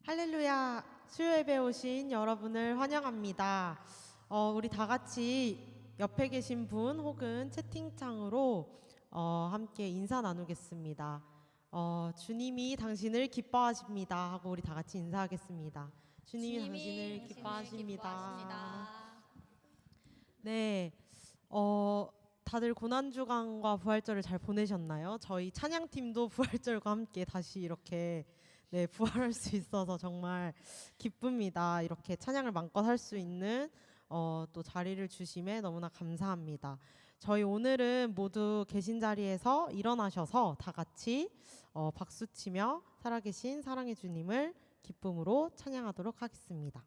할렐루야, 수요예배 오신 여러분을 환영합니다. 우리 다 같이 옆에 계신 분 혹은 채팅창으로 함께 인사 나누겠습니다. 주님이 당신을 기뻐하십니다 하고 우리 다 같이 인사하겠습니다. 주님이 당신을 기뻐하십니다. 네, 다들 고난주간과 부활절을 잘 보내셨나요? 저희 찬양팀도 부활절과 함께 다시 이렇게 부활할 수 있어서 정말 기쁩니다. 이렇게 찬양을 마음껏 할 수 있는 또 자리를 주심에 너무나 감사합니다. 저희 오늘은 모두 계신 자리에서 일어나셔서 다 같이 박수치며 살아계신 사랑의 주님을 기쁨으로 찬양하도록 하겠습니다.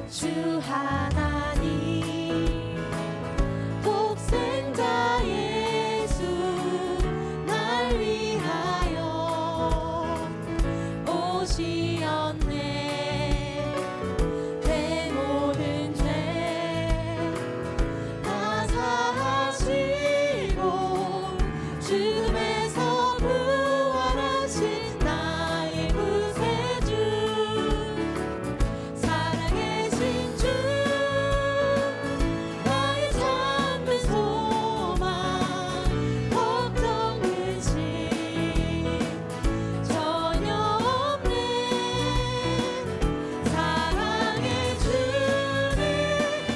주 하나님 독생자 예수 날 위하여 오시었네. 내 모든 죄 다 사하시고 죽음에서 부활하신 나의 구세주, 살아계신 주, 나의 참된 소망, 걱정 근심 전혀 없네. 사랑의 주님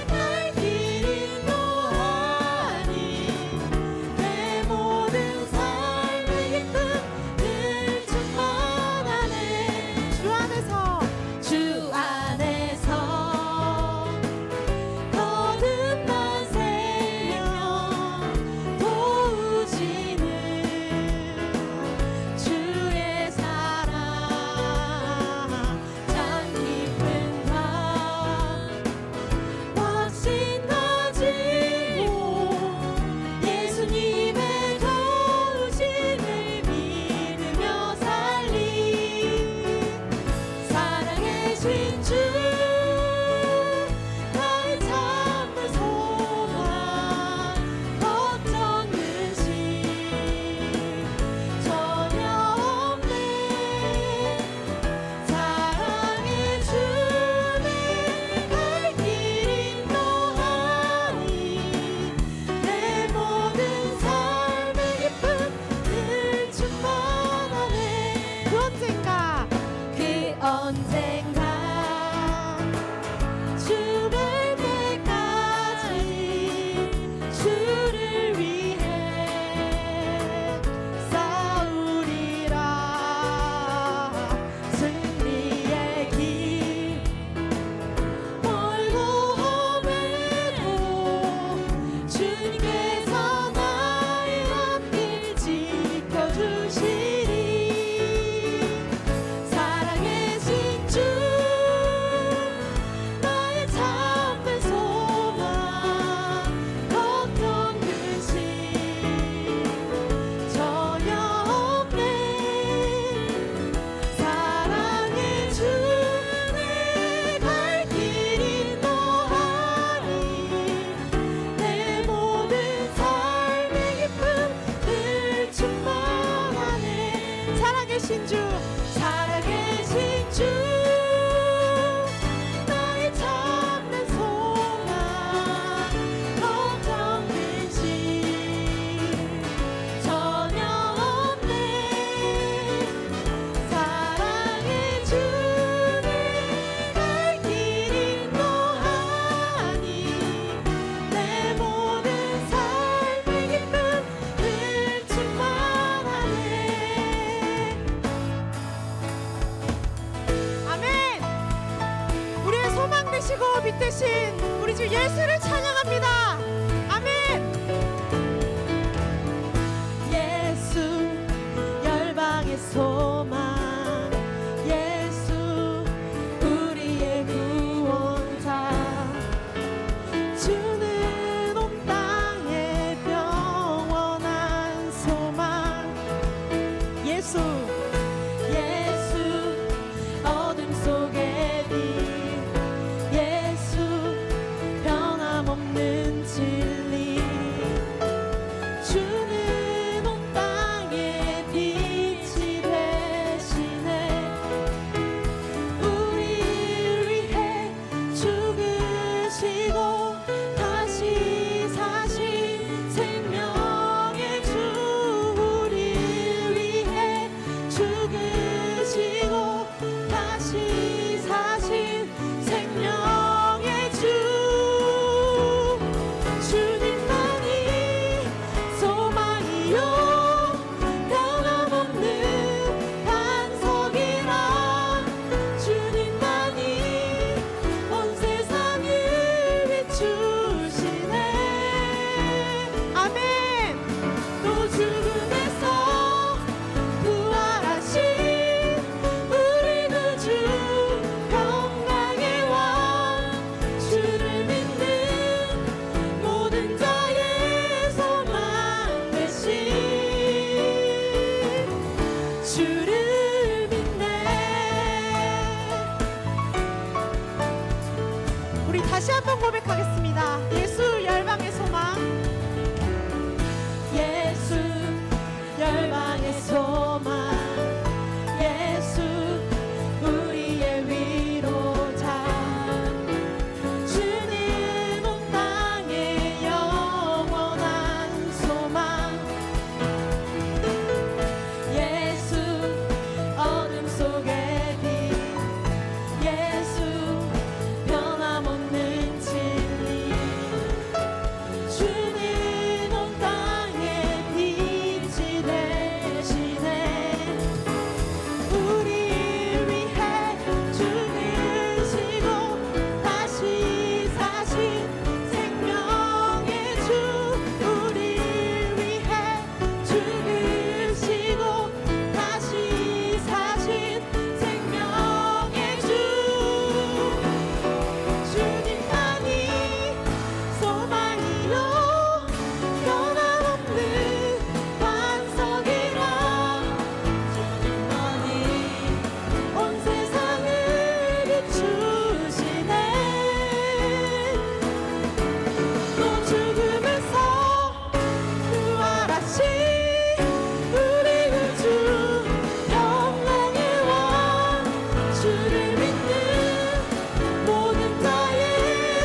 날 길 인도하니 내 모든 삶의 기쁨 늘 충만하네. 주 안에서 거듭난 생명 도우시는 주의 사랑, 참 깊은 밤 확신 가지고 예수님의 도우심을 믿으며 살리. 살아계신 주, 나의 참된 소망, 걱정 근심 전혀 없네. 사랑의 주님 갈 길 인도하니 내 모든 삶의 기쁨 늘 충만하네. 그 언젠가 죽을 때까지 주를 위해 싸우리라. 승리의 길 멀고 험해도 주님께서 나의 앞길 지켜주시리. 살아계신 주, 나의 참된 소망, 걱정 근심 전혀 없네. 사랑의 주님 갈 길 인도하니 내 모든 삶의 기쁨 늘 충만하네. 살아계신 주, 살아계신 주, 나의 참된 소망, 걱정 근심 전혀 없네. 사랑의 주님 갈 길 인도하니 내 모든 삶의 기쁨 늘 충만하네. 아멘! 우리의 소망 되시고 빛 되신 우리 주 예수를 찬양합니다. 아멘! 예수 열방의 소망, 예수 우리의 구원자, 주는 온 땅에 영원한 소망. 예수 어둠 속 다시 한번 고백하겠습니다. 예수 열방의 소망. 예수 열방의 소망 예수 우리의 위로자 주는 온 땅의 영원한 소망 예수 어둠 속의 빛 예수 변함없는 진리 주는 온 땅의 빛이 되시네 우리를 위해 죽으시고 다시 사신 생명의 주 우리를 위해 죽으시고 다시 사신 생명의 주 주님만이 소망이요 변함없는 반석이라 주님만이 온 세상을 비추시네 또 죽음에서 부활하신 우리 구주 영광의 왕 주를 믿는 모든 자의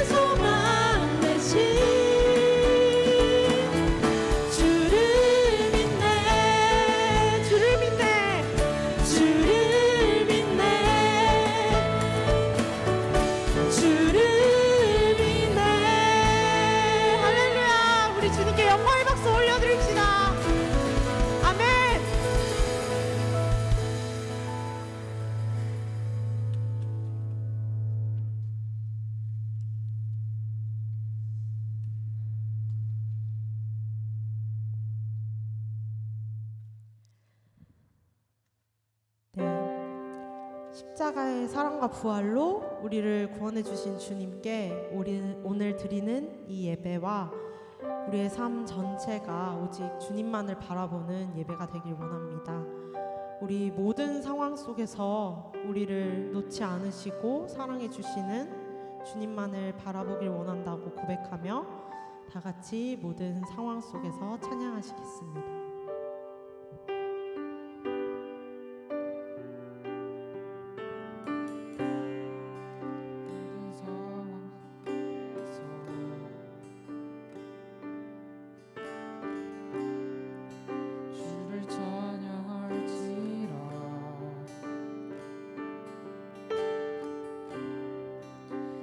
소망 되신 주를 믿네 주를 믿네 주를 믿네 주를 믿네 할렐루야. 우리 주님께 영광의 박수 올려드립시다. 아멘. 네. 십자가의 사랑과 부활로 우리를 구원해 주신 주님께 오늘 드리는 이 예배와 우리의 삶 전체가 오직 주님만을 바라보는 예배가 되길 원합니다. 우리 모든 상황 속에서 우리를 놓지 않으시고 사랑해 주시는 주님만을 바라보길 원한다고 고백하며 다 같이 모든 상황 속에서 찬양하시겠습니다. 주를 찬양할지라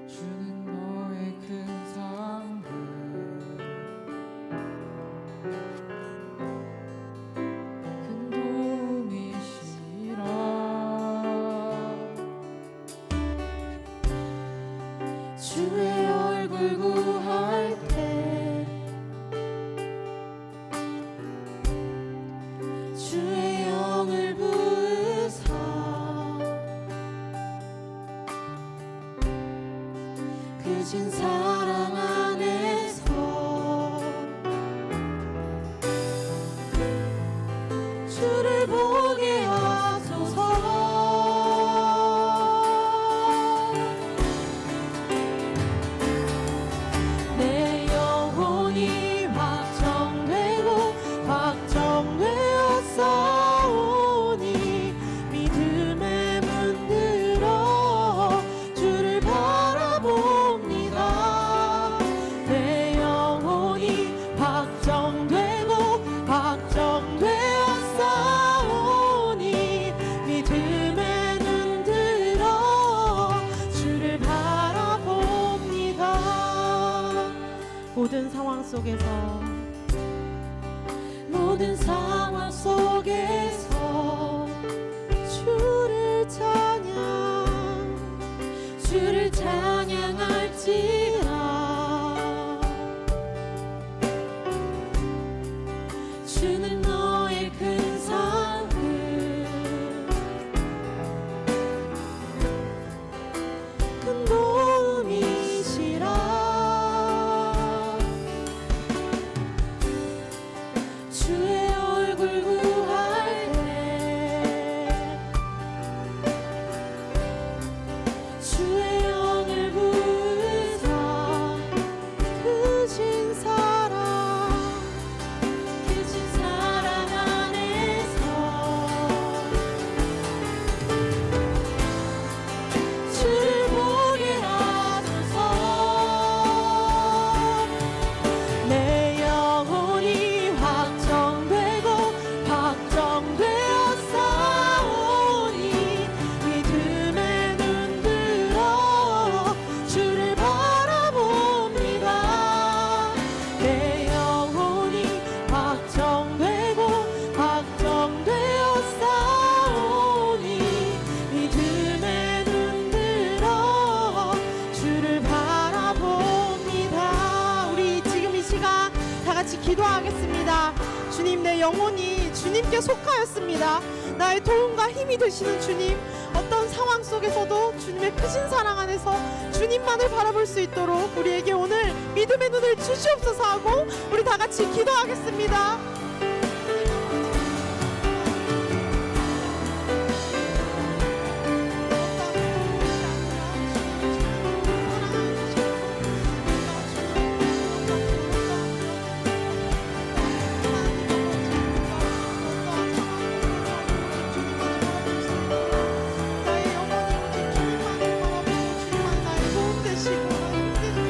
주는 너의 큰 상급 큰 도움이시라 주의 얼굴 구할 때 주의 영을 부으사 크신 사랑 안에서 주를 보게 하소서 내 영혼이 확정되고 확정되어 싸우니 믿음의 문들어 주를 바라봅니다 내 영혼이 확정되고 확정되어 싸우니 믿음의 눈들어 주를 바라봅니다 모든 상황 속에서 모든 상황 속에서 주를 찬양할지라 주는 너의 큰 상급 큰 도움이시라 주의 얼굴 구할 때 주의 영을 부으사 나의 영혼이 주님께 속하였습니다. 나의 도움과 힘이 되시는 주님, 어떤 상황 속에서도 주님의 크신 사랑 안에서 주님만을 바라볼 수 있도록 우리에게 오늘 믿음의 눈을 주시옵소서 하고 우리 다 같이 기도하겠습니다. 나의 영혼이 오직 주님만을 바라보고 주님만 나의 도움 되시고 힘 되시고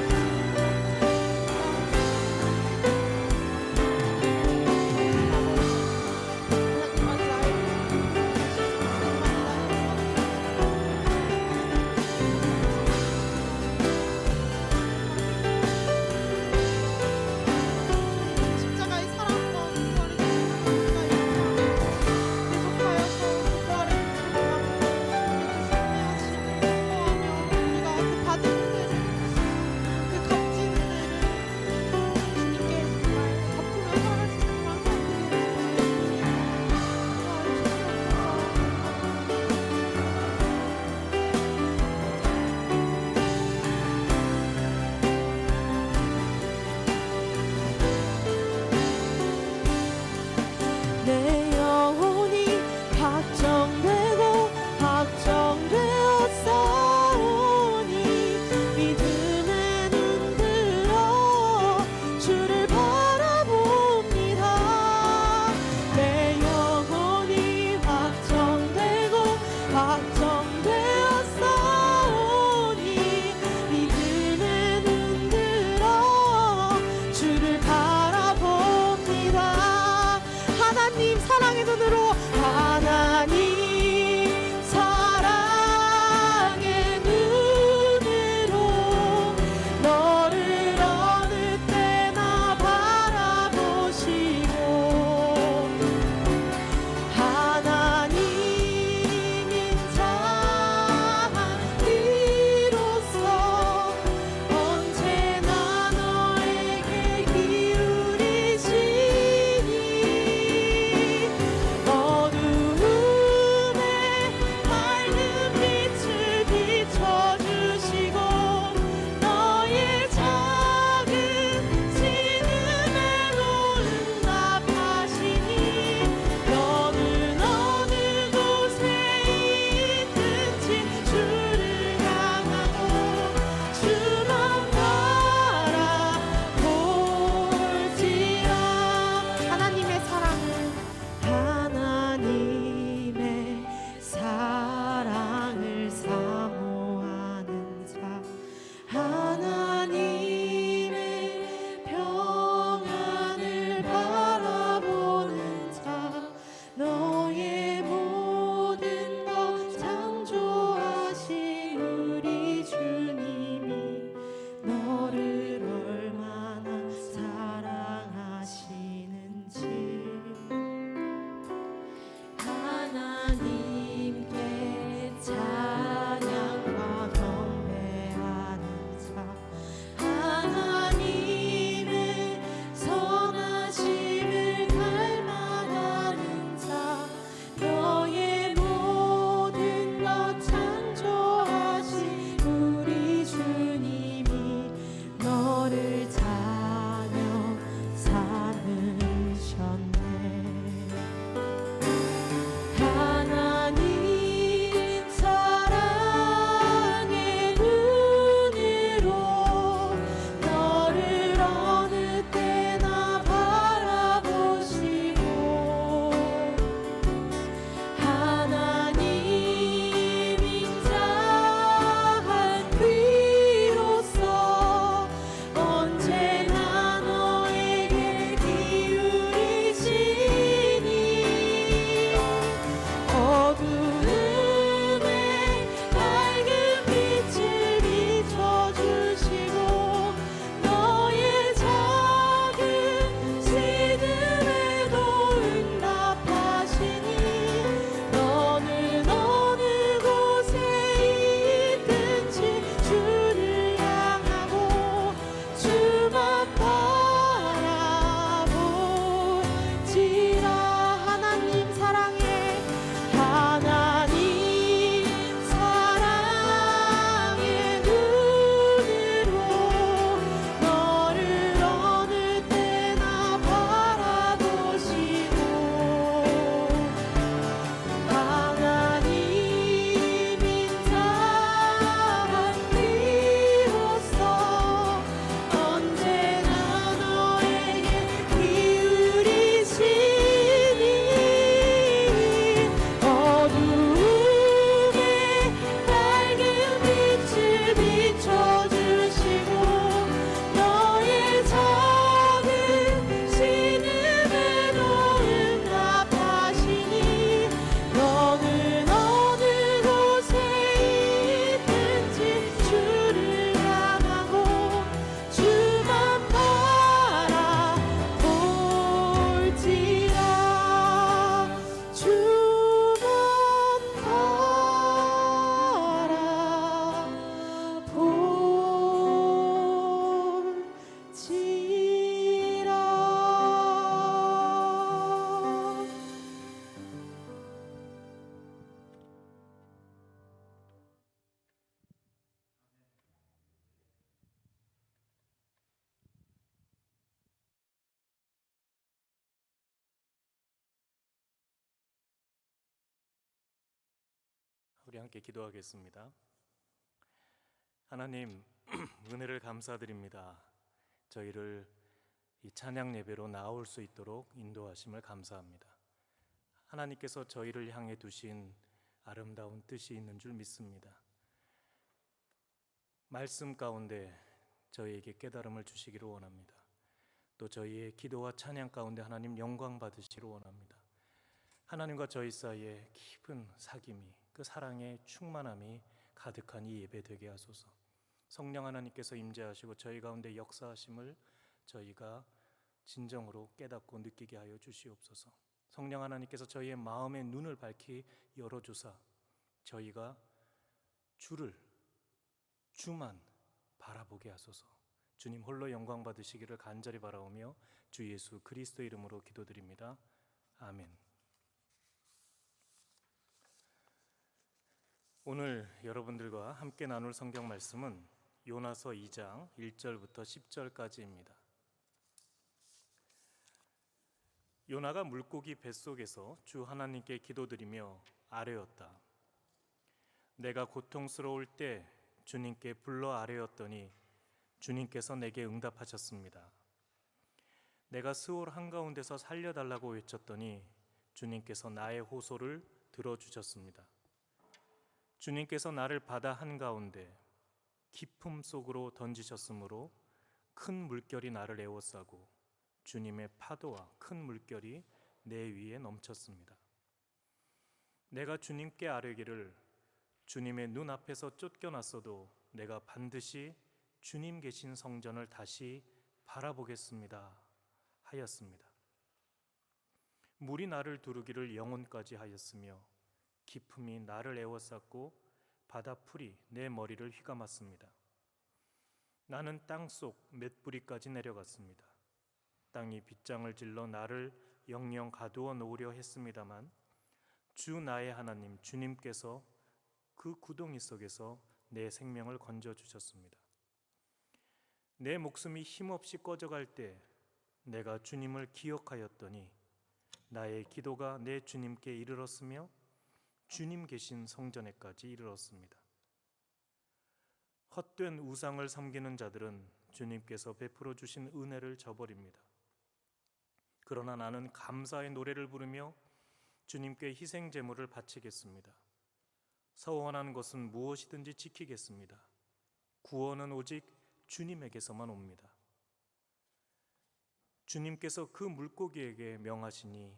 우리 함께 기도하겠습니다. 하나님, 은혜를 감사드립니다. 저희를 이 찬양 예배로 나올 수 있도록 인도하심을 감사합니다. 하나님께서 저희를 향해 두신 아름다운 뜻이 있는 줄 믿습니다. 말씀 가운데 저희에게 깨달음을 주시기를 원합니다. 또 저희의 기도와 찬양 가운데 하나님 영광 받으시기를 원합니다. 하나님과 저희 사이에 깊은 사귐이, 그 사랑의 충만함이 가득한 이 예배 되게 하소서. 성령 하나님께서 임재하시고 저희 가운데 역사하심을 저희가 진정으로 깨닫고 느끼게 하여 주시옵소서. 성령 하나님께서 저희의 마음의 눈을 밝히 열어주사 저희가 주만 바라보게 하소서. 주님 홀로 영광 받으시기를 간절히 바라오며 주 예수 그리스도 이름으로 기도드립니다. 아멘. 오늘 여러분들과 함께 나눌 성경 말씀은 요나서 2장 1절부터 10절까지입니다. 요나가 물고기 뱃속에서 주 하나님께 기도드리며 아뢰었다. 내가 고통스러울 때 주님께 불러 아뢰었더니 주님께서 내게 응답하셨습니다. 내가 스올 한가운데서 살려달라고 외쳤더니 주님께서 나의 호소를 들어주셨습니다. 주님께서 나를 바다 한가운데 깊음 속으로 던지셨으므로 큰 물결이 나를 에워싸고 주님의 파도와 큰 물결이 내 위에 넘쳤습니다. 내가 주님께 아뢰기를 주님의 눈앞에서 쫓겨났어도 내가 반드시 주님 계신 성전을 다시 바라보겠습니다 하였습니다. 물이 나를 두르기를 영혼까지 하였으며 깊음이 나를 에워쌌고 바다풀이 내 머리를 휘감았습니다. 나는 땅속 맷뿌리까지 내려갔습니다. 땅이 빗장을 질러 나를 영영 가두어 놓으려 했습니다만 주 나의 하나님 주님께서 그 구덩이 속에서 내 생명을 건져주셨습니다. 내 목숨이 힘없이 꺼져갈 때 내가 주님을 기억하였더니 나의 기도가 내 주님께 이르렀으며 주님 계신 성전에까지 이르렀습니다. 헛된 우상을 섬기는 자들은 주님께서 베풀어 주신 은혜를 저버립니다. 그러나 나는 감사의 노래를 부르며 주님께 희생 제물을 바치겠습니다. 서원한 것은 무엇이든지 지키겠습니다. 구원은 오직 주님에게서만 옵니다. 주님께서 그 물고기에게 명하시니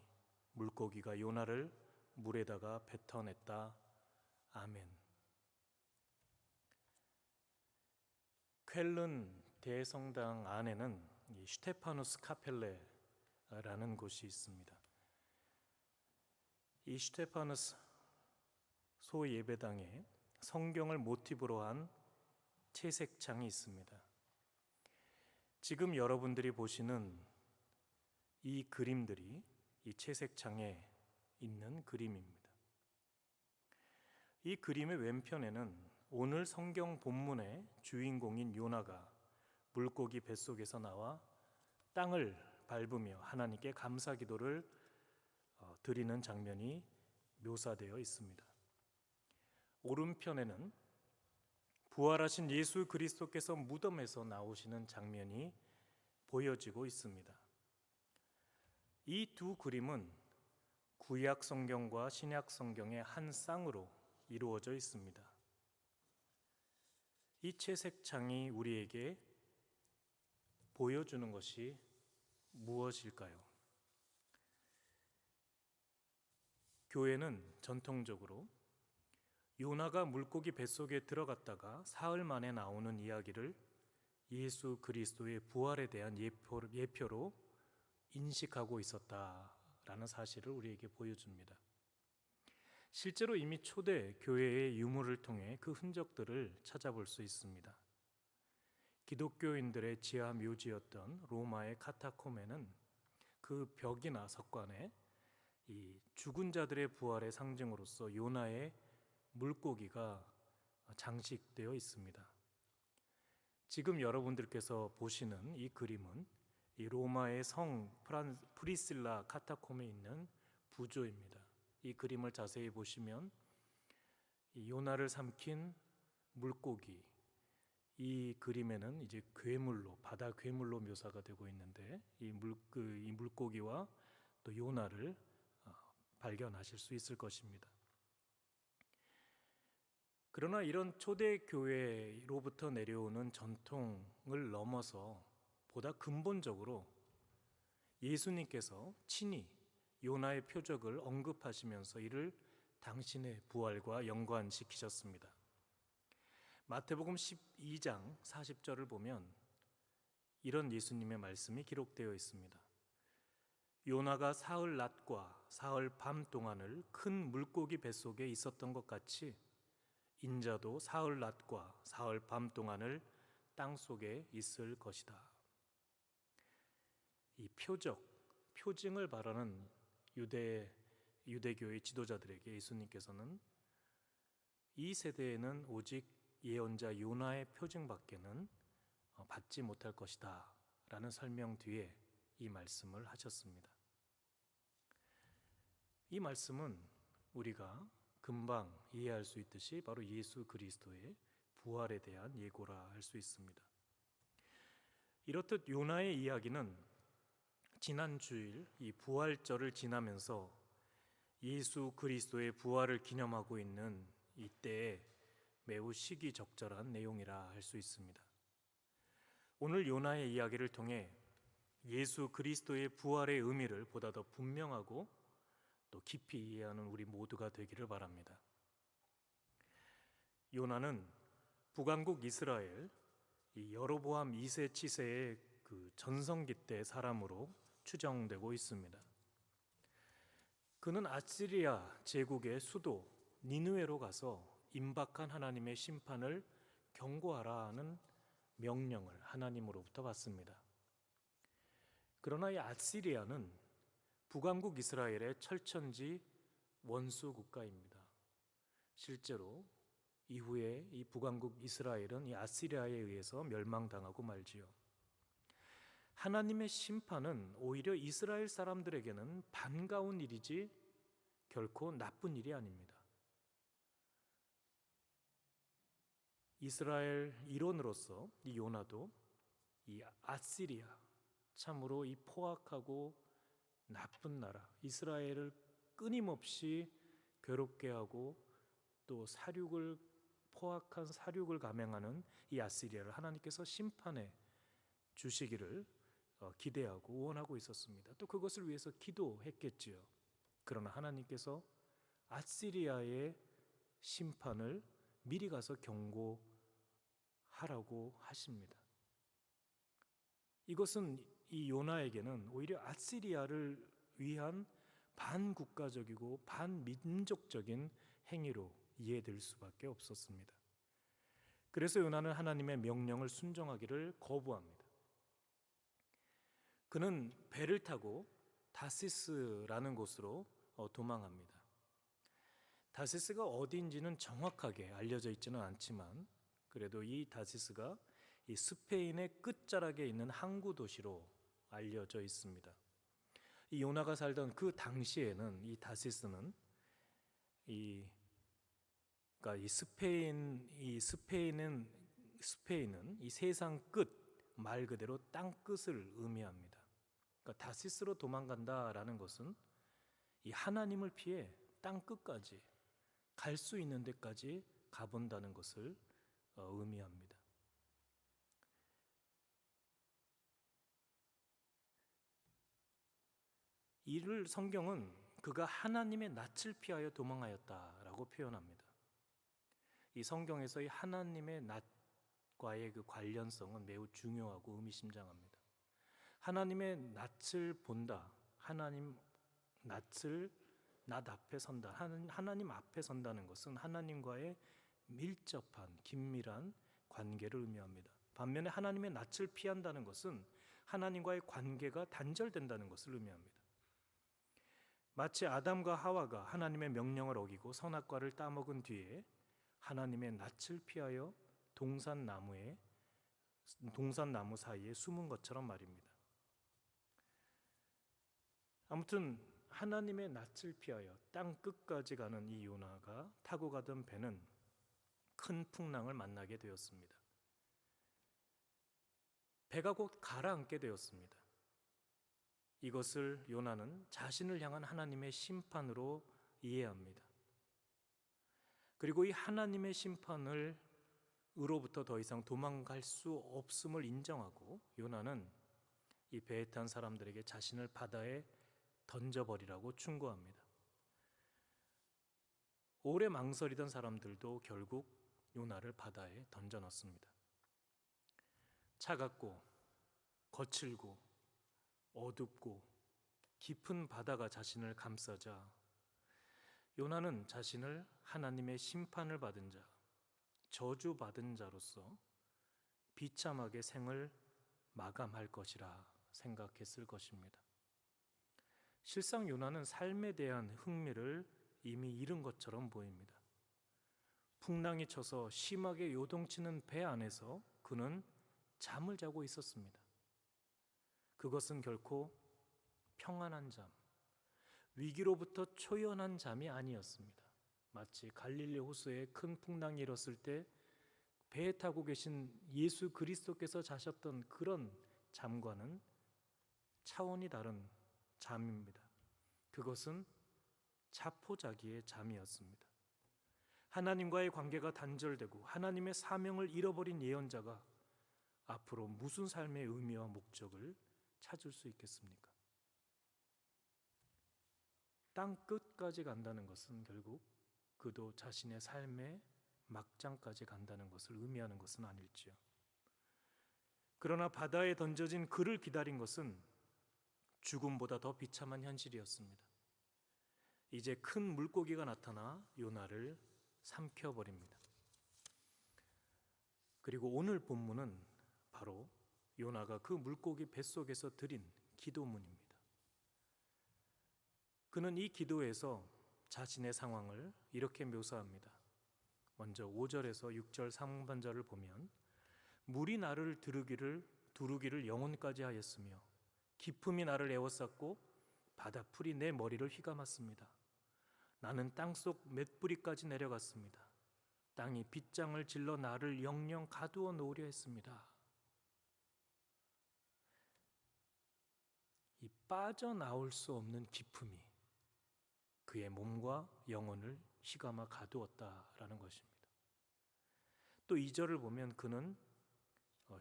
물고기가 요나를 물에다가 뱉어냈다. 아멘. 쾰른 대성당 안에는 슈테파누스 카펠레라는 곳이 있습니다. 이 슈테파누스 소예배당에 성경을 모티브로 한 채색창이 있습니다. 지금 여러분들이 보시는 이 그림들이 이 채색창에 있는 그림입니다. 이 그림의 왼편에는 오늘 성경 본문의 주인공인 요나가 물고기 뱃속에서 나와 땅을 밟으며 하나님께 감사 기도를 드리는 장면이 묘사되어 있습니다. 오른편에는 부활하신 예수 그리스도께서 무덤에서 나오시는 장면이 보여지고 있습니다. 이 두 그림은 구약 성경과 신약 성경의 한 쌍으로 이루어져 있습니다. 이 채색창이 우리에게 보여주는 것이 무엇일까요? 교회는 전통적으로 요나가 물고기 뱃속에 들어갔다가 사흘 만에 나오는 이야기를 예수 그리스도의 부활에 대한 예표로 인식하고 있었다라는 사실을 우리에게 보여줍니다. 실제로 이미 초대 교회의 유물을 통해 그 흔적들을 찾아볼 수 있습니다. 기독교인들의 지하 묘지였던 로마의 카타콤에는 그 벽이나 석관에 이 죽은 자들의 부활의 상징으로서 요나의 물고기가 장식되어 있습니다. 지금 여러분들께서 보시는 이 그림은 이 로마의 성 프리실라 카타콤에 있는 부조입니다. 이 그림을 자세히 보시면 이 요나를 삼킨 물고기, 이 그림에는 이제 괴물로, 바다 괴물로 묘사가 되고 있는데 이 물고기와 또 요나를 발견하실 수 있을 것입니다. 그러나 이런 초대교회로부터 내려오는 전통을 넘어서 보다 근본적으로 예수님께서 친히 요나의 표적을 언급하시면서 이를 당신의 부활과 연관시키셨습니다. 마태복음 12장 40절을 보면 이런 예수님의 말씀이 기록되어 있습니다. 요나가 사흘 낮과 사흘 밤 동안을 큰 물고기 뱃속에 있었던 것 같이 인자도 사흘 낮과 사흘 밤 동안을 땅속에 있을 것이다. 이 표징을 바라는 유대교의 지도자들에게 예수님께서는 이 세대에는 오직 예언자 요나의 표징밖에는 받지 못할 것이다 라는 설명 뒤에 이 말씀을 하셨습니다. 이 말씀은 우리가 금방 이해할 수 있듯이 바로 예수 그리스도의 부활에 대한 예고라 할 수 있습니다. 이렇듯 요나의 이야기는 지난 주일 이 부활절을 지나면서 예수 그리스도의 부활을 기념하고 있는 이때에 매우 시기적절한 내용이라 할 수 있습니다. 오늘 요나의 이야기를 통해 예수 그리스도의 부활의 의미를 보다 더 분명하고 또 깊이 이해하는 우리 모두가 되기를 바랍니다. 요나는 북왕국 이스라엘 이 여로보암 2세 치세의 그 전성기 때 사람으로 추정되고 있습니다. 그는 아시리아 제국의 수도 니느웨로 가서 임박한 하나님의 심판을 경고하라는 명령을 하나님으로부터 받습니다. 그러나 이 아시리아는 북왕국 이스라엘의 철천지 원수 국가입니다. 실제로 이후에 이 북왕국 이스라엘은 이 아시리아에 의해서 멸망당하고 말지요. 하나님의 심판은 오히려 이스라엘 사람들에게는 반가운 일이지 결코 나쁜 일이 아닙니다. 이스라엘 일원으로서 이 요나도 이 아시리아, 참으로 이 포악하고 나쁜 나라 이스라엘을 끊임없이 괴롭게 하고 또 포악한 사륙을 감행하는 이 아시리아를 하나님께서 심판해 주시기를 기대하고 원하고 있었습니다. 또 그것을 위해서 기도했겠지요. 그러나 하나님께서 아시리아의 심판을 미리 가서 경고하라고 하십니다. 이것은 이 요나에게는 오히려 아시리아를 위한 반국가적이고 반민족적인 행위로 이해될 수밖에 없었습니다. 그래서 요나는 하나님의 명령을 순종하기를 거부합니다. 그는 배를 타고 다시스라는 곳으로 도망합니다. 다시스가 어디인지는 정확하게 알려져 있지는 않지만 그래도 이 다시스가 이 스페인의 끝자락에 있는 항구 도시로 알려져 있습니다. 이 요나가 살던 그 당시에는 이 다시스는 스페인은 이 세상 끝 말 그대로 땅 끝을 의미합니다. 그러니까 다시스로 도망간다라는 것은 이 하나님을 피해 땅 끝까지 갈 수 있는 데까지 가본다는 것을 의미합니다. 이를 성경은 그가 하나님의 낯을 피하여 도망하였다라고 표현합니다. 이 성경에서 이 하나님의 낯과의 그 관련성은 매우 중요하고 의미심장합니다. 하나님의 낯을 본다. 하나님 낯을 낯 앞에 선다. 하나님 앞에 선다는 것은 하나님과의 밀접한 긴밀한 관계를 의미합니다. 반면에 하나님의 낯을 피한다는 것은 하나님과의 관계가 단절된다는 것을 의미합니다. 마치 아담과 하와가 하나님의 명령을 어기고 선악과를 따먹은 뒤에 하나님의 낯을 피하여 동산나무 사이에 숨은 것처럼 말입니다. 아무튼 하나님의 낯을 피하여 땅 끝까지 가는 이 요나가 타고 가던 배는 큰 풍랑을 만나게 되었습니다. 배가 곧 가라앉게 되었습니다. 이것을 요나는 자신을 향한 하나님의 심판으로 이해합니다. 그리고 이 하나님의 심판을 으로부터 더 이상 도망갈 수 없음을 인정하고 요나는 이 배에 탄 사람들에게 자신을 바다에 던져버리라고 충고합니다. 오래 망설이던 사람들도 결국 요나를 바다에 던져 넣습니다. 차갑고 거칠고 어둡고 깊은 바다가 자신을 감싸자 요나는 자신을 하나님의 심판을 받은 자, 저주받은 자로서 비참하게 생을 마감할 것이라 생각했을 것입니다. 실상 요나는 삶에 대한 흥미를 이미 잃은 것처럼 보입니다. 풍랑이 쳐서 심하게 요동치는 배 안에서 그는 잠을 자고 있었습니다. 그것은 결코 평안한 잠, 위기로부터 초연한 잠이 아니었습니다. 마치 갈릴리 호수에 큰 풍랑이 일었을 때 배에 타고 계신 예수 그리스도께서 자셨던 그런 잠과는 차원이 다른 잠입니다. 그것은 자포자기의 잠이었습니다. 하나님과의 관계가 단절되고 하나님의 사명을 잃어버린 예언자가 앞으로 무슨 삶의 의미와 목적을 찾을 수 있겠습니까? 땅 끝까지 간다는 것은 결국 그도 자신의 삶의 막장까지 간다는 것을 의미하는 것은 아닐지요. 그러나 바다에 던져진 그를 기다린 것은 죽음보다 더 비참한 현실이었습니다. 이제 큰 물고기가 나타나 요나를 삼켜버립니다. 그리고 오늘 본문은 바로 요나가 그 물고기 뱃속에서 드린 기도문입니다. 그는 이 기도에서 자신의 상황을 이렇게 묘사합니다. 먼저 5절에서 6절 상반절을 보면 물이 나를 두르기를 영혼까지 하였으며 기품이 나를 에워쌌고 바다풀이 내 머리를 휘감았습니다. 나는 땅속 맷뿌리까지 내려갔습니다. 땅이 빗장을 질러 나를 영영 가두어 놓으려 했습니다. 이 빠져나올 수 없는 기품이 그의 몸과 영혼을 휘감아 가두었다라는 것입니다. 또 2절을 보면 그는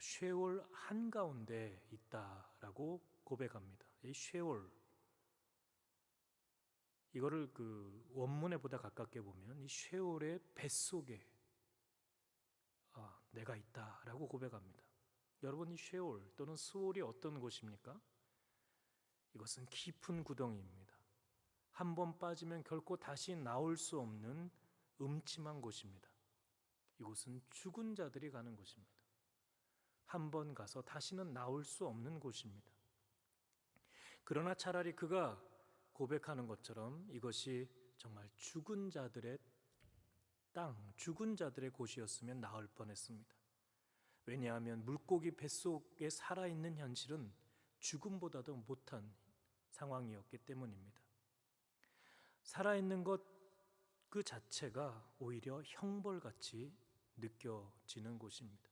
쉐올 한가운데 있다라고 고백합니다. 이 쉐올, 이거를 그 원문에 보다 가깝게 보면 이 쉐올의 뱃속에 내가 있다라고 고백합니다. 여러분, 이 쉐올 또는 스올이 어떤 곳입니까? 이것은 깊은 구덩이입니다. 한 번 빠지면 결코 다시 나올 수 없는 음침한 곳입니다. 이곳은 죽은 자들이 가는 곳입니다. 한 번 가서 다시는 나올 수 없는 곳입니다. 그러나 차라리 그가 고백하는 것처럼 이것이 정말 죽은 자들의 땅, 죽은 자들의 곳이었으면 나을 뻔했습니다. 왜냐하면 물고기 뱃속에 살아있는 현실은 죽음보다도 못한 상황이었기 때문입니다. 살아있는 것 그 자체가 오히려 형벌같이 느껴지는 곳입니다.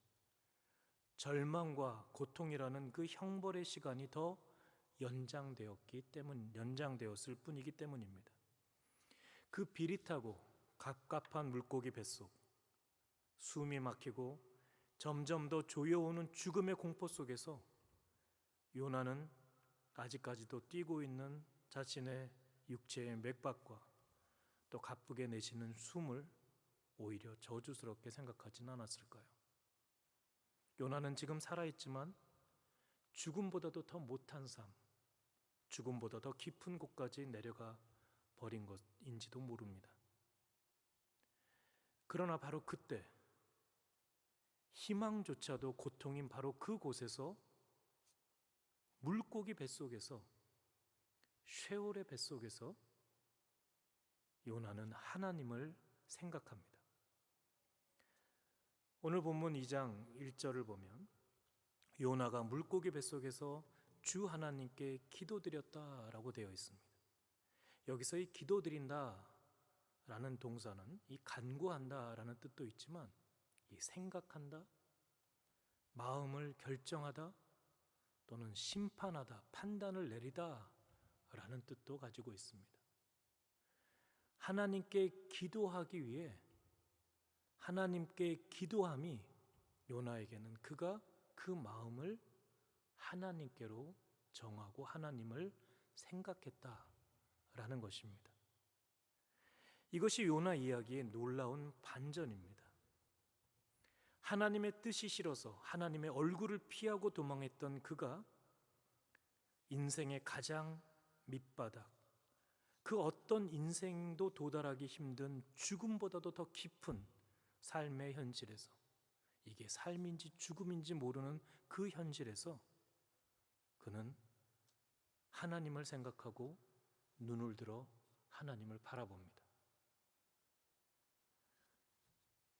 절망과 고통이라는 그 형벌의 시간이 더 연장되었을 뿐이기 때문입니다. 그 비릿하고 갑갑한 물고기 뱃속, 숨이 막히고 점점 더 조여오는 죽음의 공포 속에서 요나는 아직까지도 뛰고 있는 자신의 육체의 맥박과 또 가쁘게 내쉬는 숨을 오히려 저주스럽게 생각하지는 않았을까요? 요나는 지금 살아있지만 죽음보다도 더 못한 삶, 죽음보다 더 깊은 곳까지 내려가 버린 것인지도 모릅니다. 그러나 바로 그때 희망조차도 고통인 바로 그곳에서 물고기 뱃속에서, 쉐올의 뱃속에서 요나는 하나님을 생각합니다. 오늘 본문 2장 1절을 보면 요나가 물고기 뱃속에서 주 하나님께 기도드렸다라고 되어 있습니다. 여기서 이 기도드린다라는 동사는 이 간구한다라는 뜻도 있지만 이 생각한다, 마음을 결정하다 또는 심판하다, 판단을 내리다라는 뜻도 가지고 있습니다. 하나님께 기도하기 위해 하나님께 기도함이 요나에게는 그가 그 마음을 하나님께로 정하고 하나님을 생각했다라는 것입니다. 이것이 요나 이야기의 놀라운 반전입니다. 하나님의 뜻이 싫어서 하나님의 얼굴을 피하고 도망했던 그가 인생의 가장 밑바닥, 그 어떤 인생도 도달하기 힘든 죽음보다도 더 깊은 삶의 현실에서, 이게 삶인지 죽음인지 모르는 그 현실에서 그는 하나님을 생각하고 눈을 들어 하나님을 바라봅니다.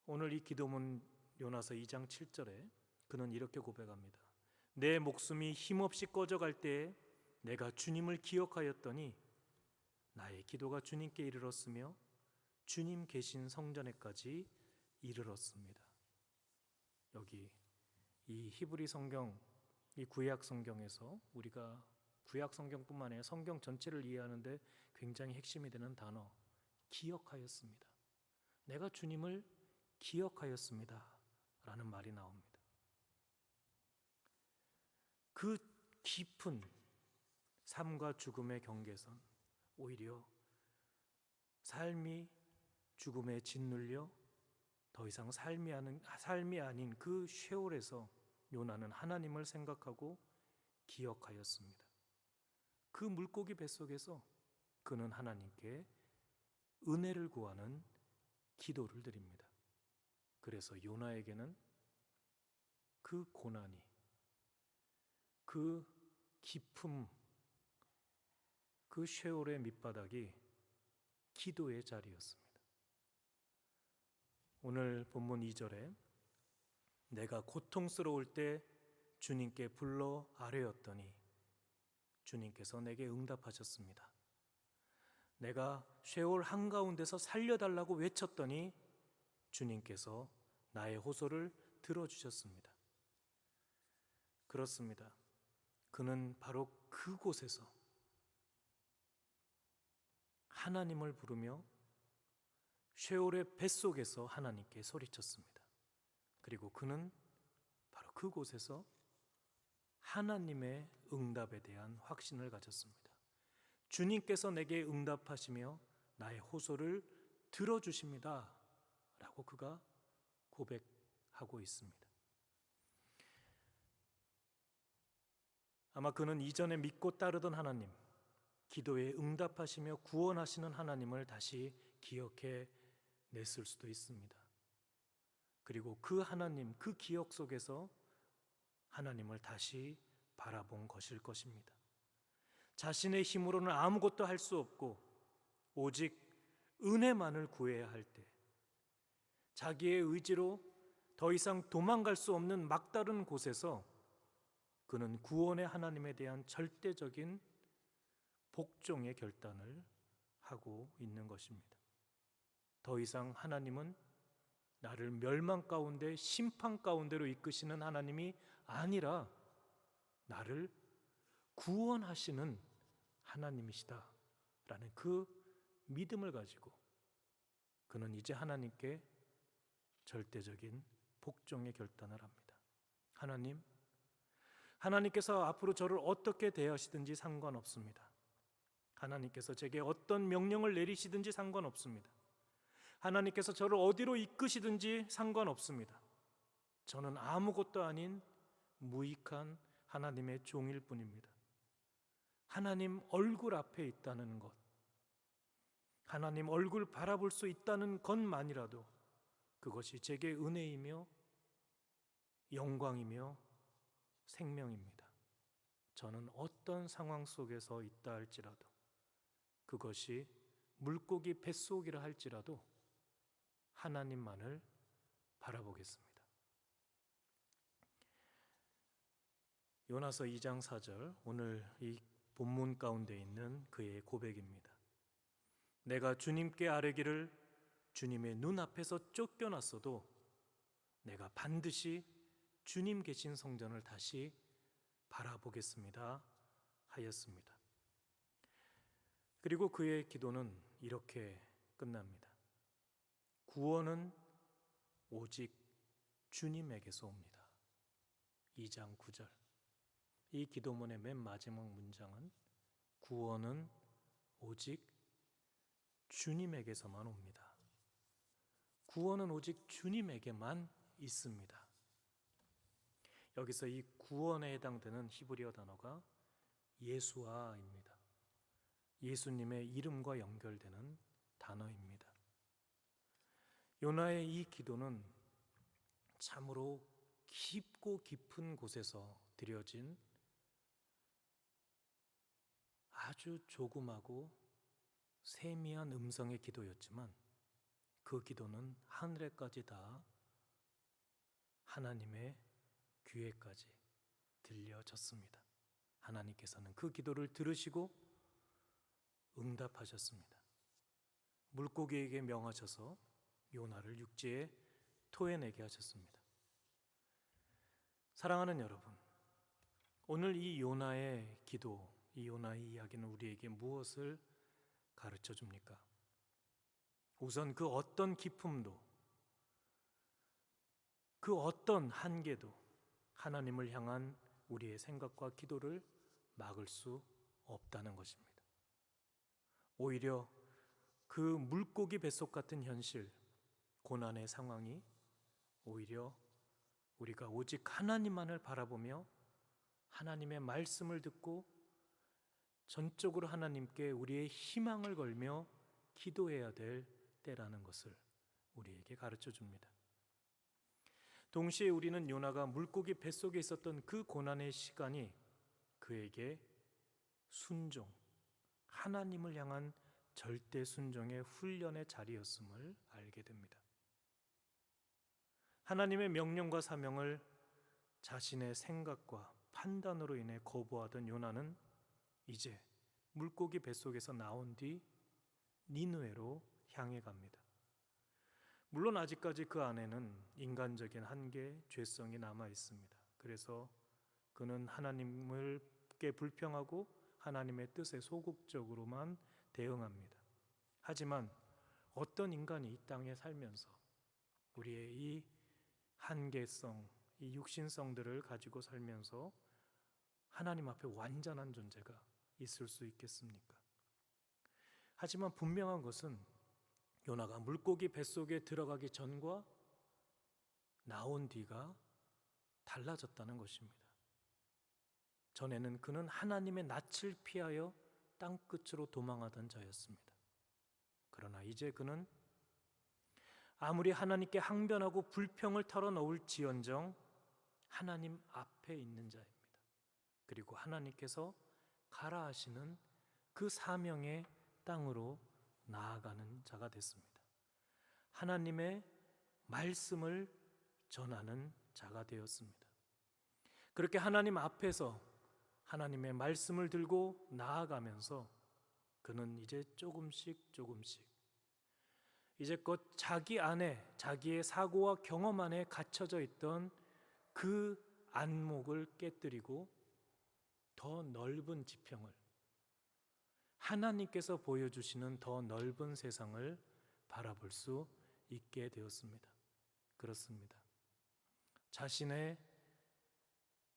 오늘 이 기도문 요나서 2장 7절에 그는 이렇게 고백합니다. 내 목숨이 힘없이 꺼져갈 때에 내가 주님을 기억하였더니 나의 기도가 주님께 이르렀으며 주님 계신 성전에까지 이르렀습니다. 여기 이 히브리 성경, 이 구약 성경에서 우리가 구약 성경뿐만 아니라 성경 전체를 이해하는데 굉장히 핵심이 되는 단어, 기억하였습니다. 내가 주님을 기억하였습니다 라는 말이 나옵니다. 그 깊은 삶과 죽음의 경계선, 오히려 삶이 죽음에 짓눌려 더 이상 삶이 아닌 그 쉐올에서 요나는 하나님을 생각하고 기억하였습니다. 그 물고기 뱃속에서 그는 하나님께 은혜를 구하는 기도를 드립니다. 그래서 요나에게는 그 고난이, 그 깊음, 그 쉐올의 밑바닥이 기도의 자리였습니다. 오늘 본문 2절에 내가 고통스러울 때 주님께 불러 아뢰었더니 주님께서 내게 응답하셨습니다. 내가 쉐올 한가운데서 살려달라고 외쳤더니 주님께서 나의 호소를 들어주셨습니다. 그렇습니다. 그는 바로 그곳에서 하나님을 부르며 쉐올의 뱃속에서 하나님께 소리쳤습니다. 그리고 그는 바로 그곳에서 하나님의 응답에 대한 확신을 가졌습니다. 주님께서 내게 응답하시며 나의 호소를 들어주십니다 라고 그가 고백하고 있습니다. 아마 그는 이전에 믿고 따르던 하나님, 기도에 응답하시며 구원하시는 하나님을 다시 기억해 냈을 수도 있습니다. 그리고 그 하나님, 그 기억 속에서 하나님을 다시 바라본 것일 것입니다. 자신의 힘으로는 아무것도 할 수 없고 오직 은혜만을 구해야 할 때, 자기의 의지로 더 이상 도망갈 수 없는 막다른 곳에서 그는 구원의 하나님에 대한 절대적인 복종의 결단을 하고 있는 것입니다. 더 이상 하나님은 나를 멸망 가운데 심판 가운데로 이끄시는 하나님이 아니라 나를 구원하시는 하나님이시다라는 그 믿음을 가지고 그는 이제 하나님께 절대적인 복종의 결단을 합니다. 하나님께서 앞으로 저를 어떻게 대하시든지 상관없습니다. 하나님께서 제게 어떤 명령을 내리시든지 상관없습니다. 하나님께서 저를 어디로 이끄시든지 상관없습니다. 저는 아무것도 아닌 무익한 하나님의 종일 뿐입니다. 하나님 얼굴 앞에 있다는 것, 하나님 얼굴 바라볼 수 있다는 것만이라도 그것이 제게 은혜이며 영광이며 생명입니다. 저는 어떤 상황 속에서 있다 할지라도, 그것이 물고기 뱃속이라 할지라도 하나님만을 바라보겠습니다. 요나서 2장 4절, 오늘 이 본문 가운데 있는 그의 고백입니다. 내가 주님께 아뢰기를 주님의 눈앞에서 쫓겨났어도 내가 반드시 주님 계신 성전을 다시 바라보겠습니다 하였습니다. 그리고 그의 기도는 이렇게 끝납니다. 구원은 오직 주님에게서 옵니다. 2장 9절. 이 기도문의 맨 마지막 문장은 구원은 오직 주님에게서만 옵니다. 구원은 오직 주님에게만 있습니다. 여기서 이 구원에 해당되는 히브리어 단어가 예수아입니다. 예수님의 이름과 연결되는 단어입니다. 요나의 이 기도는 참으로 깊고 깊은 곳에서 드려진 아주 조그마고 세미한 음성의 기도였지만 그 기도는 하늘에까지 다 하나님의 귀에까지 들려졌습니다. 하나님께서는 그 기도를 들으시고 응답하셨습니다. 물고기에게 명하셔서 요나를 육지에 토해내게 하셨습니다. 사랑하는 여러분, 오늘 이 요나의 기도, 이 요나의 이야기는 우리에게 무엇을 가르쳐 줍니까? 우선 그 어떤 기쁨도, 그 어떤 한계도 하나님을 향한 우리의 생각과 기도를 막을 수 없다는 것입니다. 오히려 그 물고기 뱃속 같은 현실, 고난의 상황이 오히려 우리가 오직 하나님만을 바라보며 하나님의 말씀을 듣고 전적으로 하나님께 우리의 희망을 걸며 기도해야 될 때라는 것을 우리에게 가르쳐 줍니다. 동시에 우리는 요나가 물고기 뱃속에 있었던 그 고난의 시간이 그에게 순종, 하나님을 향한 절대 순종의 훈련의 자리였음을 알게 됩니다. 하나님의 명령과 사명을 자신의 생각과 판단으로 인해 거부하던 요나는 이제 물고기 뱃속에서 나온 뒤 니느웨로 향해 갑니다. 물론 아직까지 그 안에는 인간적인 한계, 죄성이 남아 있습니다. 그래서 그는 하나님께 불평하고 하나님의 뜻에 소극적으로만 대응합니다. 하지만 어떤 인간이 이 땅에 살면서 우리의 이 한계성, 이 육신성들을 가지고 살면서 하나님 앞에 완전한 존재가 있을 수 있겠습니까? 하지만 분명한 것은 요나가 물고기 뱃속에 들어가기 전과 나온 뒤가 달라졌다는 것입니다. 전에는 그는 하나님의 낯을 피하여 땅끝으로 도망하던 자였습니다. 그러나 이제 그는 아무리 하나님께 항변하고 불평을 털어놓을지언정 하나님 앞에 있는 자입니다. 그리고 하나님께서 가라 하시는 그 사명의 땅으로 나아가는 자가 됐습니다. 하나님의 말씀을 전하는 자가 되었습니다. 그렇게 하나님 앞에서 하나님의 말씀을 들고 나아가면서 그는 이제 조금씩 이제껏 자기 안에, 자기의 사고와 경험 안에 갇혀져 있던 그 안목을 깨뜨리고 더 넓은 지평을, 하나님께서 보여주시는 더 넓은 세상을 바라볼 수 있게 되었습니다. 그렇습니다. 자신의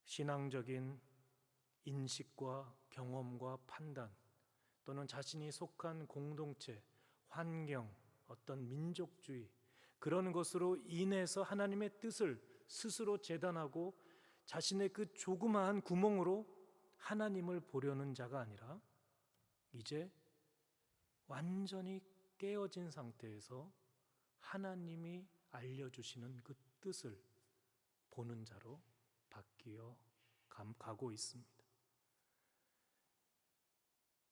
신앙적인 인식과 경험과 판단, 또는 자신이 속한 공동체, 환경, 어떤 민족주의, 그런 것으로 인해서 하나님의 뜻을 스스로 재단하고 자신의 그 조그마한 구멍으로 하나님을 보려는 자가 아니라 이제 완전히 깨어진 상태에서 하나님이 알려주시는 그 뜻을 보는 자로 바뀌어 가고 있습니다.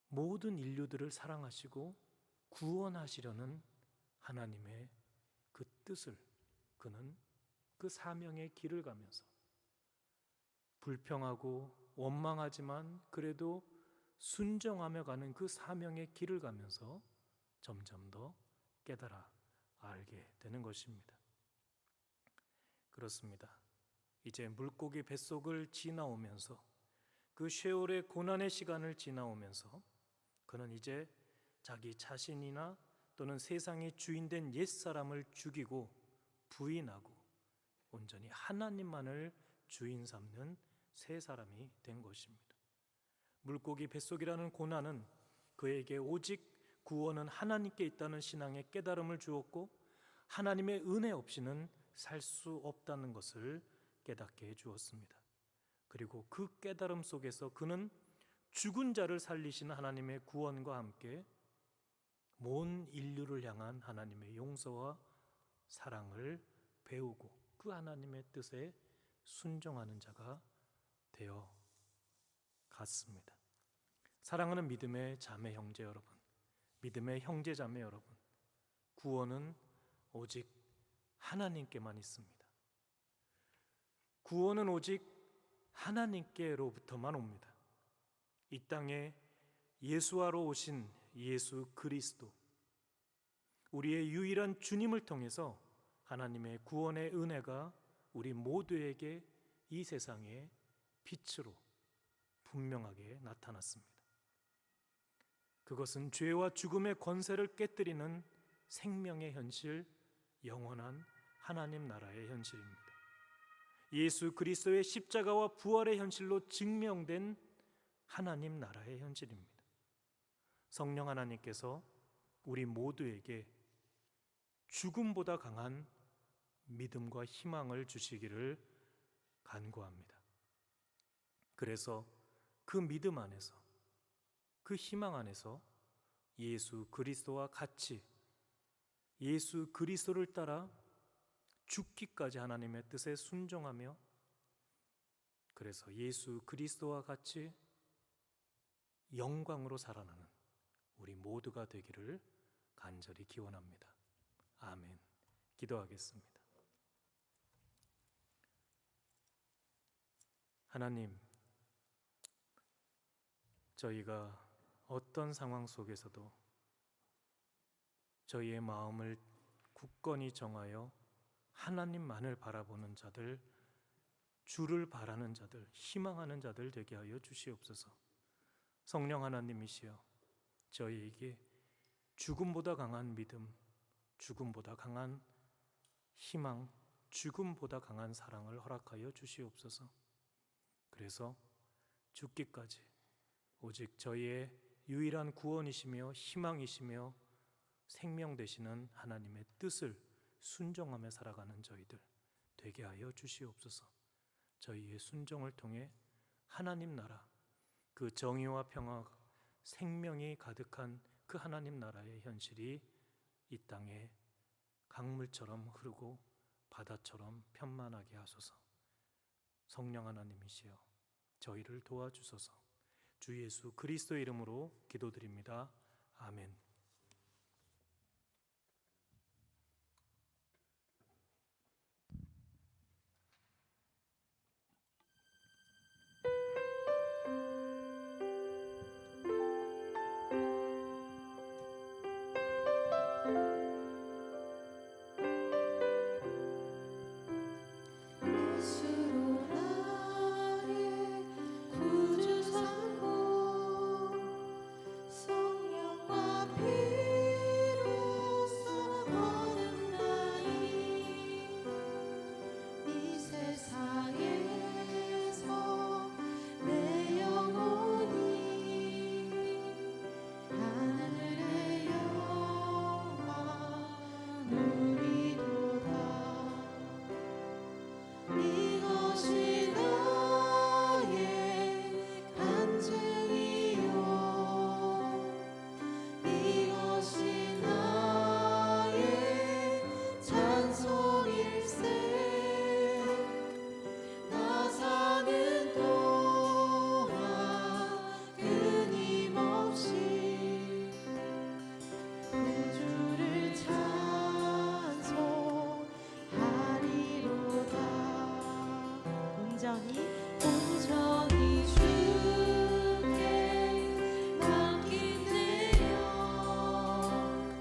모든 인류들을 사랑하시고 구원하시려는 하나님의 그 뜻을 그는 그 사명의 길을 가면서 불평하고 원망하지만 그래도 순정하며 가는 그 사명의 길을 가면서 점점 더 깨달아 알게 되는 것입니다. 그렇습니다. 이제 물고기 뱃속을 지나오면서 그 쉐올의 고난의 시간을 지나오면서 그는 이제 자기 자신이나 또는 세상의 주인된 옛사람을 죽이고 부인하고 온전히 하나님만을 주인 삼는 새 사람이 된 것입니다. 물고기 뱃속이라는 고난은 그에게 오직 구원은 하나님께 있다는 신앙의 깨달음을 주었고 하나님의 은혜 없이는 살 수 없다는 것을 깨닫게 해주었습니다. 그리고 그 깨달음 속에서 그는 죽은 자를 살리시는 하나님의 구원과 함께 온 인류를 향한 하나님의 용서와 사랑을 배우고 그 하나님의 뜻에 순종하는 자가 되어 갔습니다. 사랑하는 믿음의 자매 형제 여러분, 믿음의 형제 자매 여러분, 구원은 오직 하나님께만 있습니다. 구원은 오직 하나님께로부터만 옵니다. 이 땅에 예수하러 오신 예수 그리스도, 우리의 유일한 주님을 통해서 하나님의 구원의 은혜가 우리 모두에게 이 세상의 빛으로 분명하게 나타났습니다. 그것은 죄와 죽음의 권세를 깨뜨리는 생명의 현실, 영원한 하나님 나라의 현실입니다. 예수 그리스도의 십자가와 부활의 현실로 증명된 하나님 나라의 현실입니다. 성령 하나님께서 우리 모두에게 죽음보다 강한 믿음과 희망을 주시기를 간구합니다. 그래서 그 믿음 안에서, 그 희망 안에서 예수 그리스도와 같이 예수 그리스도를 따라 죽기까지 하나님의 뜻에 순종하며, 그래서 예수 그리스도와 같이 영광으로 살아나는 우리 모두가 되기를 간절히 기원합니다. 아멘. 기도하겠습니다. 하나님, 저희가 어떤 상황 속에서도 저희의 마음을 굳건히 정하여 하나님만을 바라보는 자들, 주를 바라는 자들, 희망하는 자들 되게 하여 주시옵소서. 성령 하나님이시여, 저희에게 죽음보다 강한 믿음, 죽음보다 강한 희망, 죽음보다 강한 사랑을 허락하여 주시옵소서. 그래서 죽기까지 오직 저희의 유일한 구원이시며 희망이시며 생명 되시는 하나님의 뜻을 순종하며 살아가는 저희들 되게 하여 주시옵소서. 저희의 순종을 통해 하나님 나라, 그 정의와 평화, 생명이 가득한 그 하나님 나라의 현실이 이 땅에 강물처럼 흐르고 바다처럼 편만하게 하소서. 성령 하나님이시여, 저희를 도와주소서. 주 예수 그리스도의 이름으로 기도드립니다. 아멘. 예수로 나의 구주 삼고 성령과 피로써 거듭나니 이 세상에서 내 영혼이 하늘의 영광 누리도다. 이것이 나의 간증이요, 이것이 나의 찬송일세. 나 사는 동안 끊임없이 구주를 찬송하리로다. 온전히 주께 맡긴 내 영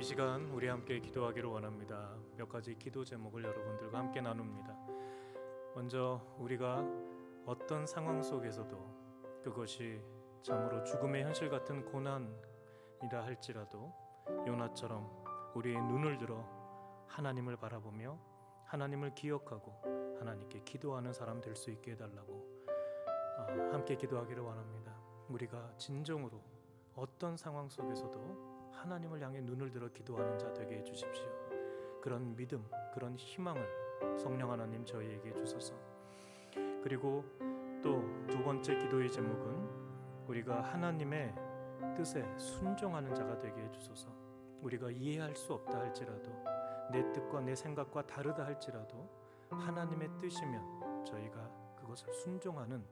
시간 우리 함께 기도하기를 원합니다. 몇 가지 기도 제목을 여러분들과 함께 나눕니다. 먼저 우리가 어떤 상황 속에서도 그것이 참으로 죽음의 현실 같은 고난이라 할지라도 요나처럼 우리의 눈을 들어 하나님을 바라보며 하나님을 기억하고 하나님께 기도하는 사람 될 수 있게 해달라고 함께 기도하기를 원합니다. 우리가 진정으로 어떤 상황 속에서도 하나님을 향해 눈을 들어 기도하는 자 되게 해주십시오. 그런 믿음, 그런 희망을 성령 하나님 저희에게 주소서. 그리고 또 두 번째 기도의 제목은 우리가 하나님의 뜻에 순종하는 자가 되게 해주소서. 우리가 이해할 수 없다 할지라도 내 뜻과 내 생각과 다르다 할지라도 하나님의 뜻이면 저희가 그것을 순종하는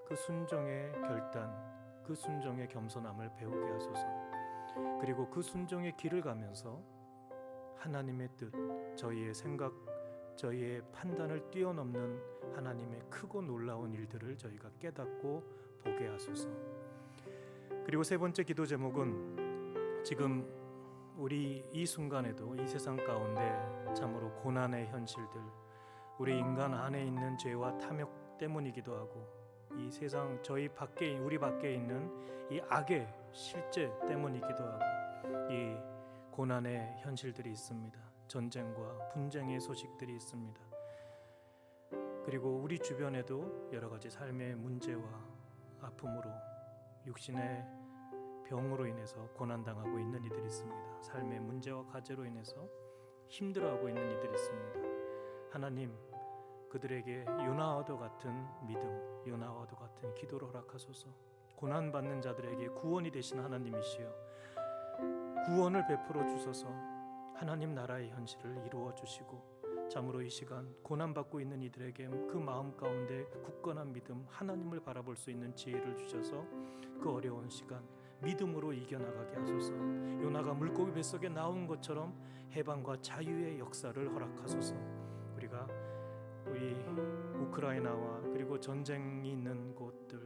그 순종의 결단, 그 순종의 겸손함을 배우게 하소서. 그리고 그 순종의 길을 가면서 하나님의 뜻, 저희의 생각, 저희의 판단을 뛰어넘는 하나님의 크고 놀라운 일들을 저희가 깨닫고 보게 하소서. 그리고 세 번째 기도 제목은 지금 우리 이 순간에도 이 세상 가운데 참으로 고난의 현실들, 우리 인간 안에 있는 죄와 탐욕 때문이기도 하고 이 세상 우리 밖에 있는 이 악의 실제 때문이기도 하고 이 고난의 현실들이 있습니다. 전쟁과 분쟁의 소식들이 있습니다. 그리고 우리 주변에도 여러 가지 삶의 문제와 아픔으로 육신의 병으로 인해서 고난당하고 있는 이들이 있습니다. 삶의 문제와 과제로 인해서 힘들어하고 있는 이들이 있습니다. 하나님, 그들에게 요나와도 같은 믿음, 요나와도 같은 기도를 허락하소서. 고난받는 자들에게 구원이 되신 하나님이시여 구원을 베풀어 주소서. 하나님 나라의 현실을 이루어 주시고 참으로 이 시간 고난받고 있는 이들에게 그 마음 가운데 굳건한 믿음, 하나님을 바라볼 수 있는 지혜를 주셔서 그 어려운 시간 믿음으로 이겨나가게 하소서. 요나가 물고기 뱃속에 나온 것처럼 해방과 자유의 역사를 허락하소서. 우리가 우리 우크라이나와 그리고 전쟁이 있는 곳들,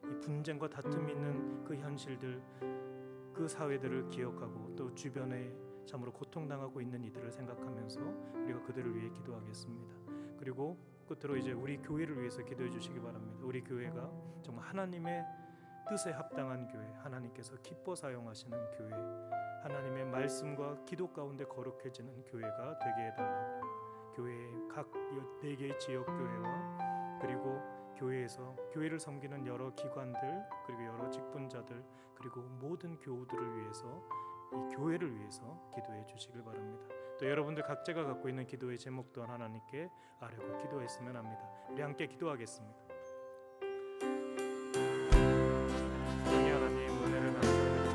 이 분쟁과 다툼이 있는 그 현실들, 그 사회들을 기억하고 또 주변에 참으로 고통당하고 있는 이들을 생각하면서 우리가 그들을 위해 기도하겠습니다. 그리고 끝으로 이제 우리 교회를 위해서 기도해 주시기 바랍니다. 우리 교회가 정말 하나님의 뜻에 합당한 교회, 하나님께서 기뻐 사용하시는 교회, 하나님의 말씀과 기도 가운데 거룩해지는 교회가 되게 해달라고 교회의 각 4개의 지역 교회와 그리고 교회에서 교회를 섬기는 여러 기관들 그리고 여러 직분자들 그리고 모든 교우들을 위해서 이 교회를 위해서 기도해 주시길 바랍니다. 또 여러분들 각자가 갖고 있는 기도의 제목 또한 하나님께 아뢰고 기도했으면 합니다. 우리 함께 기도하겠습니다. 하나님 은혜를 감사드립니다.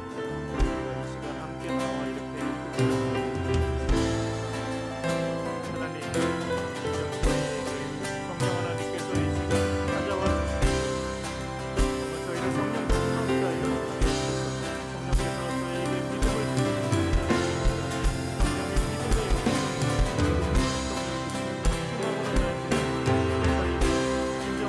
우리가 이 시간 함께 나와 이렇게 하나님 성령 하나님께서 이 시간 찾아와 정말 저희를 성령 충만하여 성령께서 저희에게 믿음을 주십니다. 성령의 믿음의 영광 진정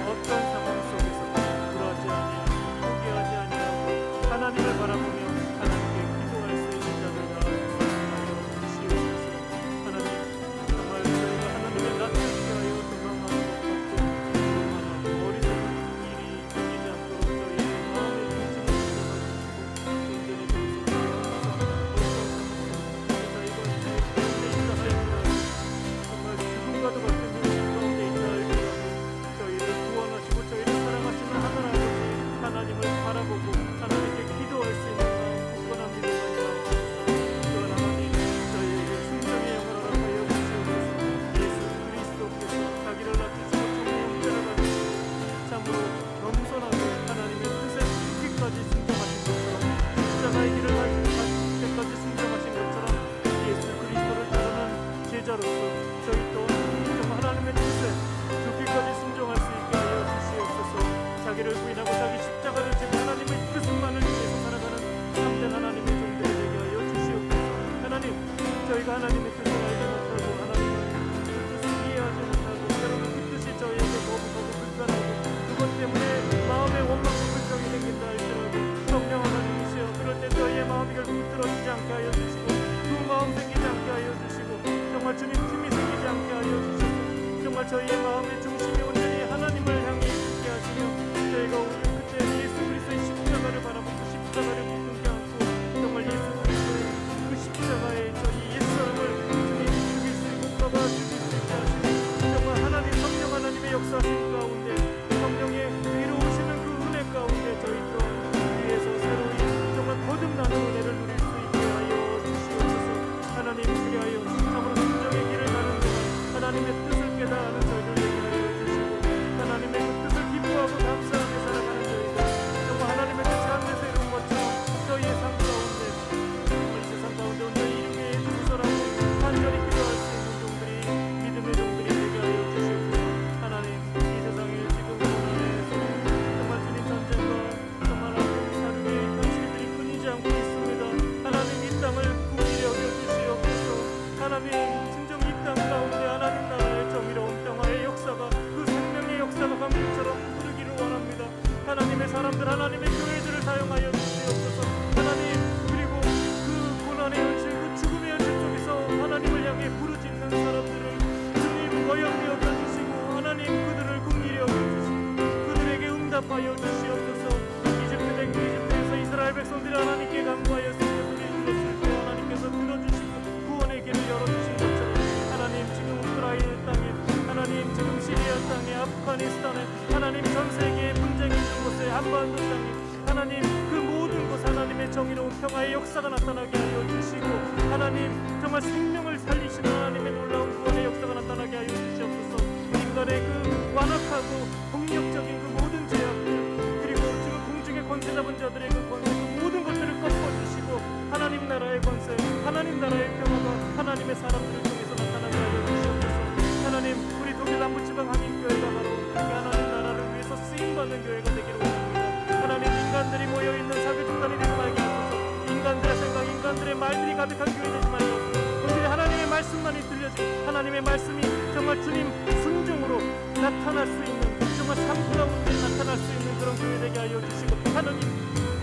사람들 하나님의 교회들을 사용하여 주시옵소서. 하나님, 그리고 그 고난의 현실, 그 죽음의 현실 속에서 하나님을 향해 부르짖는 사람들을 주님 거역히 여겨주시고 하나님 그들을 긍휼히 여겨주시고 그들에게 응답하여 주시옵소서. 이집트에서 이스라엘 백성들이 하나님께 간구하였을 때 소리 질렀을 때 하나님께서 들어주시고 구원의 길을 열어주신 것처럼 하나님 지금 우크라이나 땅에 하나님 지금 시리아 땅에 아프가니스탄에 하나님 전 세계에 분쟁이 있는 곳에 한반도 땅에 하나님 그 모든 곳 하나님의 정의로운 평화의 역사가 나타나게 하여 주시고 하나님 정말 생명을 살리시는 하나님의 놀라운 구원의 역사가 나타나게 하여 주시옵소서. 인간의 그 완악하고 폭력적인 그 모든 죄악들 그리고 지금 공중의 권세 잡은 자들의 그 권세 그 모든 것들을 꺾어주시고 하나님 나라의 권세 하나님 나라의 평화가 하나님의 사람들을 통해서 나타나게 하여 주시옵소서. 하나님 우리 독일 남부지방 한인교회가 바로 그 하나님 나라를 위해서 쓰임받는 교회가 되기를 원합니다. 하나님 인간들이 모여있는 사교 집단이 되지 말게 하소서. 인간들의 생각 인간들의 말들이 가득한 교회 되지 말게 하소서. 오직 하나님의 말씀만이 들려지고 하나님의 말씀이 정말 주님 순종으로 나타날 수 있는 정말 삶 가운데 나타날 수 있는 그런 교회 되게 하여 주시고 하나님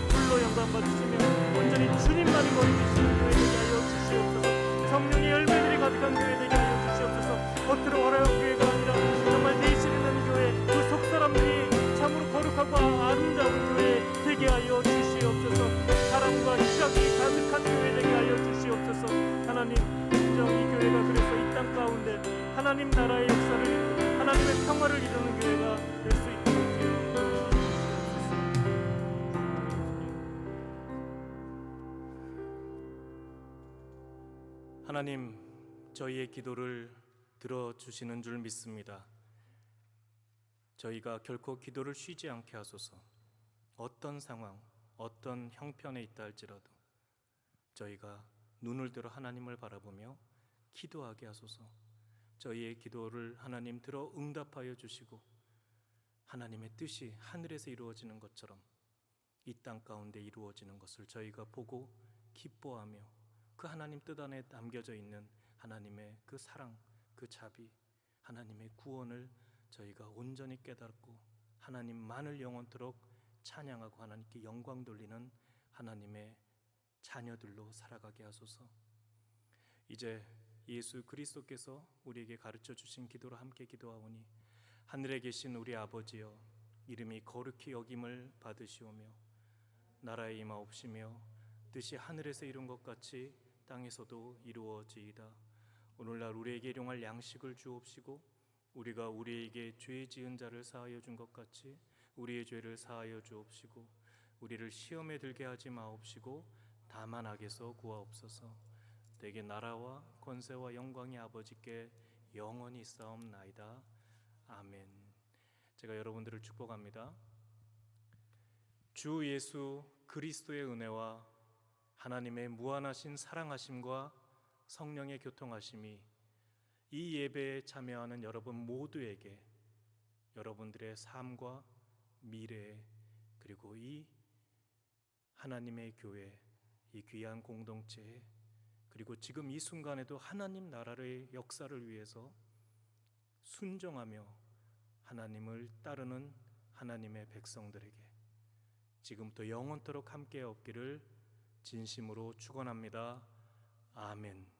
불로 영광 받으시며 온전히 주님만이 머리 되시는 교회 되게 하여 주시옵소서. 성령의 열매들이 가득한 교회 되게 하여 주시옵소서. 겉으로 어려운 교회가 아니라 정말 내실 있는 교회 그 속 사람들이 참으로 거룩하고 아름다운 교회 되게 하여 주시옵소서. 사랑과 희락이 가득한 교회 되게 하여 주시옵소서. 하나님 인정 이 교회가 그래서 이 땅 가운데 하나님 나라의 역사를 이루고 하나님의 평화를 이루는 교회가 될 수 있도록 주여 하나님 저희의 기도를 들어주시는 줄 믿습니다. 저희가 결코 기도를 쉬지 않게 하소서. 어떤 상황, 어떤 형편에 있다 할지라도 저희가 눈을 들어 하나님을 바라보며 기도하게 하소서. 저희의 기도를 하나님 들어 응답하여 주시고 하나님의 뜻이 하늘에서 이루어지는 것처럼 이 땅 가운데 이루어지는 것을 저희가 보고 기뻐하며 그 하나님 뜻 안에 담겨져 있는 하나님의 그 사랑, 그 자비, 하나님의 구원을 저희가 온전히 깨닫고 하나님만을 영원토록 찬양하고 하나님께 영광 돌리는 하나님의 자녀들로 살아가게 하소서. 이제 예수 그리스도께서 우리에게 가르쳐 주신 기도로 함께 기도하오니 하늘에 계신 우리 아버지여 이름이 거룩히 여김을 받으시오며 나라에 임하옵시며 뜻이 하늘에서 이룬 것 같이 땅에서도 이루어지이다. 오늘날 우리에게 일용할 양식을 주옵시고 우리가 우리에게 죄 지은 자를 사하여 준 것 같이 우리의 죄를 사하여 주옵시고 우리를 시험에 들게 하지 마옵시고 다만 악에서 구하옵소서. 내게 나라와 권세와 영광이 아버지께 영원히 있사옵나이다. 아멘. 제가 여러분들을 축복합니다. 주 예수 그리스도의 은혜와 하나님의 무한하신 사랑하심과 성령의 교통하심이 이 예배에 참여하는 여러분 모두에게 여러분들의 삶과 미래 그리고 이 하나님의 교회 이 귀한 공동체에 그리고 지금 이 순간에도 하나님 나라의 역사를 위해서 순종하며 하나님을 따르는 하나님의 백성들에게 지금부터 영원토록 함께 없기를 진심으로 축원합니다. 아멘.